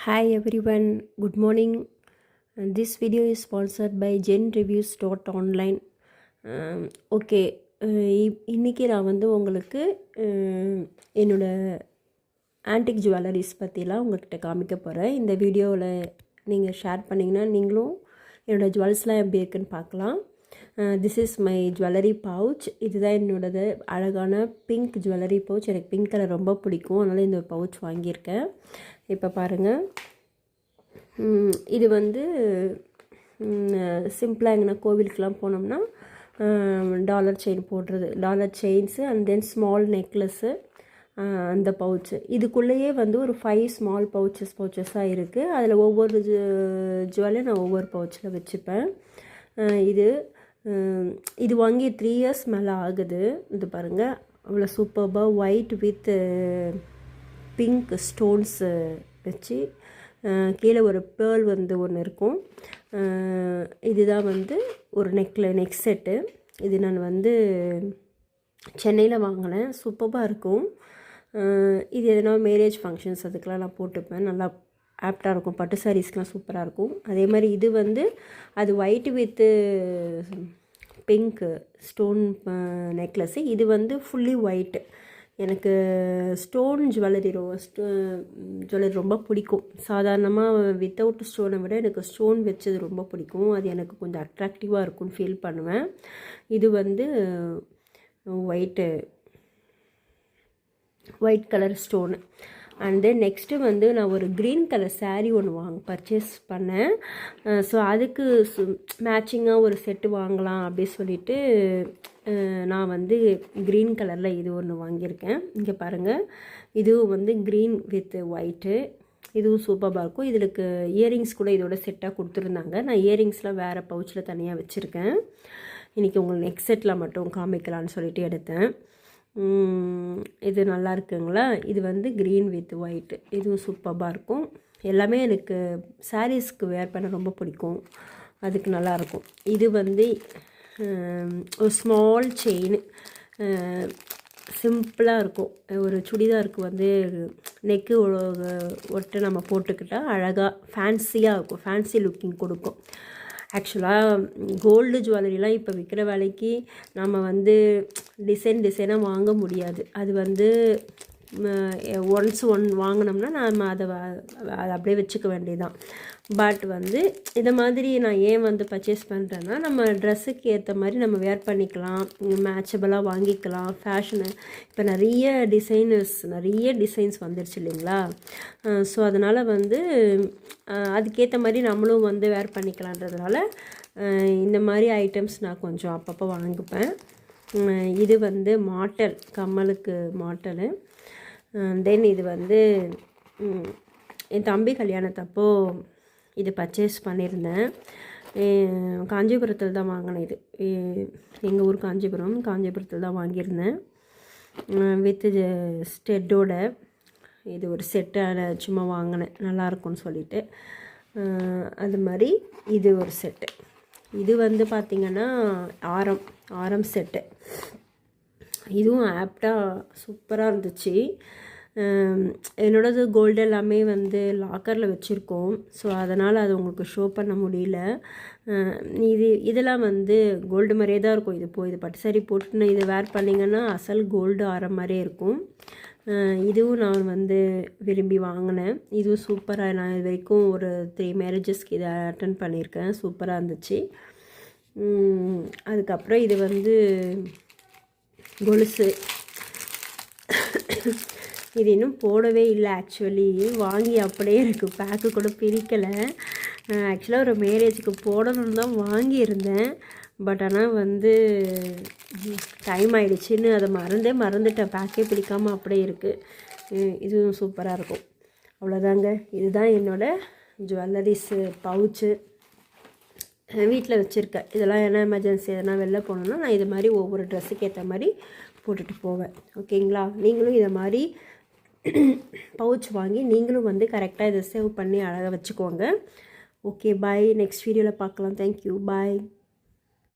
Hi everyone, good morning. This video is sponsored by genreviews.online. Okay, இன்றைக்கி நான் வந்து உங்களுக்கு என்னோடய ஆன்டிக் ஜுவல்லரிஸ் பற்றிலாம் உங்கள்கிட்ட காமிக்க போகிறேன். இந்த வீடியோவில் நீங்கள் ஷேர் பண்ணிங்கன்னா நீங்களும் என்னோடய ஜுவல்ஸ்லாம் எப்படி இருக்குன்னு பார்க்கலாம். This is my jewellery pouch. இதுதான் என்னோடது அழகான பிங்க் ஜுவல்லரி பவுச். எனக்கு பிங்க் கலர் ரொம்ப பிடிக்கும், அதனால் இந்த பவுச் வாங்கியிருக்கேன். இப்போ பாருங்கள், இது வந்து சிம்பிளாக எங்கன்னா கோவிலுக்கெலாம் போனோம்னா டாலர் செயின் போடுறது, dollar chains and then small necklace, அந்த பவுச்சு. இதுக்குள்ளேயே வந்து ஒரு 5 ஸ்மால் பவுச்சஸாக இருக்குது. அதில் ஒவ்வொரு ஜுவல்லையும் நான் ஒவ்வொரு பவுச்சில் வச்சுப்பேன். இது வாங்கி 3 இயர்ஸ் மேலே ஆகுது. இது பாருங்கள், அவ்வளோ சூப்பர்பாக ஒயிட் வித் பிங்க் ஸ்டோன்ஸு வச்சு கீழே ஒரு பேர்ல் வந்து ஒன்று இருக்கும். இதுதான் வந்து ஒரு நெக் செட்டு. இது நான் வந்து சென்னையில் வாங்கினேன். சூப்பராக இருக்கும். இது எதனா மேரேஜ் ஃபங்க்ஷன்ஸ் அதுக்கெலாம் நான் போட்டுப்பேன். நல்லா ஆப்டாக இருக்கும். பட்டு சாரீஸ்க்கெலாம் சூப்பராக இருக்கும். அதே மாதிரி இது வந்து அது white with pink stone necklace. இது வந்து ஃபுல்லி ஒயிட்டு. எனக்கு ஸ்டோன் ஜுவல்லரி ரொம்ப பிடிக்கும். சாதாரணமாக வித்தவுட் ஸ்டோனை விட எனக்கு ஸ்டோன் வச்சது ரொம்ப பிடிக்கும். அது எனக்கு கொஞ்சம் அட்ராக்டிவாக இருக்கும்னு ஃபீல் பண்ணுவேன். இது வந்து white colour stone. And then next வந்து நான் ஒரு க்ரீன் கலர் சாரீ ஒன்று பர்ச்சேஸ் பண்ணேன். ஸோ அதுக்கு மேட்சிங்காக ஒரு செட்டு வாங்கலாம் அப்படி சொல்லிவிட்டு நான் வந்து க்ரீன் கலரில் இது ஒன்று வாங்கியிருக்கேன். இங்கே பாருங்கள், இதுவும் வந்து க்ரீன் வித் ஒயிட்டு. இதுவும் சூப்பராக இருக்கும். இதுக்கு இயரிங்ஸ் கூட இதோட செட்டாக கொடுத்துருந்தாங்க. நான் இயரிங்ஸ்லாம் வேறு பவுச்சில் தனியாக வச்சுருக்கேன். இன்றைக்கி உங்களுக்கு நெக் செட்டில் மட்டும் காமிக்கலான்னு சொல்லிட்டு எடுத்தேன். இது நல்லா இருக்குங்களா? இது வந்து க்ரீன் வித் ஒயிட்டு. இதுவும் சூப்பராக இருக்கும். எல்லாமே எனக்கு சாரீஸ்க்கு வேர் பண்ண ரொம்ப பிடிக்கும். அதுக்கு நல்லாயிருக்கும். இது வந்து ஒரு ஸ்மால் செயின், சிம்பிளாக இருக்கும். ஒரு சுடிதாருக்கு வந்து நெக்கு ஒட்டு நம்ம போட்டுக்கிட்டால் அழகாக ஃபேன்சியாக இருக்கும். ஃபேன்சி லுக்கிங் கொடுக்கும். ஆக்சுவலாக கோல்டு ஜுவல்லரிலாம் இப்போ விற்கிற வேலைக்கு நம்ம வந்து டிசைனாக வாங்க முடியாது. அது வந்து ஒன்ஸ் வாங்கினோம்னா நம்ம அதை அப்படியே வச்சுக்க வேண்டியதுதான். பட் வந்து இதை மாதிரி நான் ஏன் வந்து பர்ச்சேஸ் பண்ணுறேன்னா, நம்ம ட்ரெஸ்ஸுக்கு ஏற்ற மாதிரி நம்ம வேர் பண்ணிக்கலாம், மேட்சபிளாக வாங்கிக்கலாம். ஃபேஷனு இப்போ நிறைய டிசைன்ஸ் வந்துருச்சு இல்லைங்களா? ஸோ அதனால் வந்து அதுக்கேற்ற மாதிரி நம்மளும் வந்து வேர் பண்ணிக்கலான்றதுனால இந்த மாதிரி ஐட்டம்ஸ் நான் கொஞ்சம் அப்பப்போ வாங்கிப்பேன். இது வந்து மாட்டல், கம்மலுக்கு மாட்டல். தென் இது வந்து என் தம்பி கல்யாணத்தப்போ இது பர்ச்சேஸ் பண்ணியிருந்தேன். காஞ்சிபுரத்தில் தான் வாங்கினேன். இது எங்கள் ஊர் காஞ்சிபுரத்தில் தான் வாங்கியிருந்தேன். வித் ஸ்டெட்டோட இது ஒரு செட்டான சும்மா வாங்கினேன், நல்லாயிருக்கும்னு சொல்லிட்டு. அது மாதிரி இது ஒரு செட்டு. இது வந்து பார்த்திங்கன்னா ஆரம் செட்டு. இதுவும் ஆப்டாக சூப்பராக இருந்துச்சு. என்னோடது கோல்டு எல்லாமே வந்து லாக்கரில் வச்சுருக்கோம். ஸோ அதனால் அது உங்களுக்கு ஷோ பண்ண முடியல. இதெல்லாம் வந்து கோல்டு மாதிரியே தான் இருக்கும். இது பட்டு சாரி போட்டுன்னு இதை வேர் பண்ணிங்கன்னா அசல் கோல்டு ஆரம் மாதிரியே இருக்கும். இதுவும் நான் வந்து விரும்பி வாங்கினேன். இதுவும் சூப்பராக, நான் இது வரைக்கும் ஒரு 3 மேரேஜஸ்க்கு இதை அட்டன் பண்ணியிருக்கேன். சூப்பராக இருந்துச்சு. அதுக்கப்புறம் இது வந்து கொலுசு. இது இன்னும் போடவே இல்லை. ஆக்சுவலி வாங்கி அப்படியே இருக்குது, பேக்கு கூட பிரிக்கலை. ஆக்சுவலாக ஒரு மேரேஜுக்கு போடணுன்னு தான் வாங்கியிருந்தேன். பட் ஆனால் வந்து டைம் ஆகிடுச்சின்னு அதை மறந்துட்டேன். பேக்கே பிடிக்காமல் அப்படியே இருக்குது. இதுவும் சூப்பராக இருக்கும். அவ்வளோதாங்க. இதுதான் என்னோடய ஜுவல்லரிஸு பவுச்சு. வீட்டில் வச்சுருக்கேன். இதெல்லாம் என்ன எமர்ஜென்சி எதனா வெளில போனோன்னா நான் இது மாதிரி ஒவ்வொரு ட்ரெஸ்ஸுக்கு ஏற்ற மாதிரி போட்டுட்டு போவேன். ஓகேங்களா? நீங்களும் இதை மாதிரி பவுச் வாங்கி நீங்களும் வந்து கரெக்டாக இதை சேவ் பண்ணி அழகாக வச்சுக்கோங்க. ஓகே, பாய். நெக்ஸ்ட் வீடியோவில் பார்க்கலாம். தேங்க்யூ, பாய்.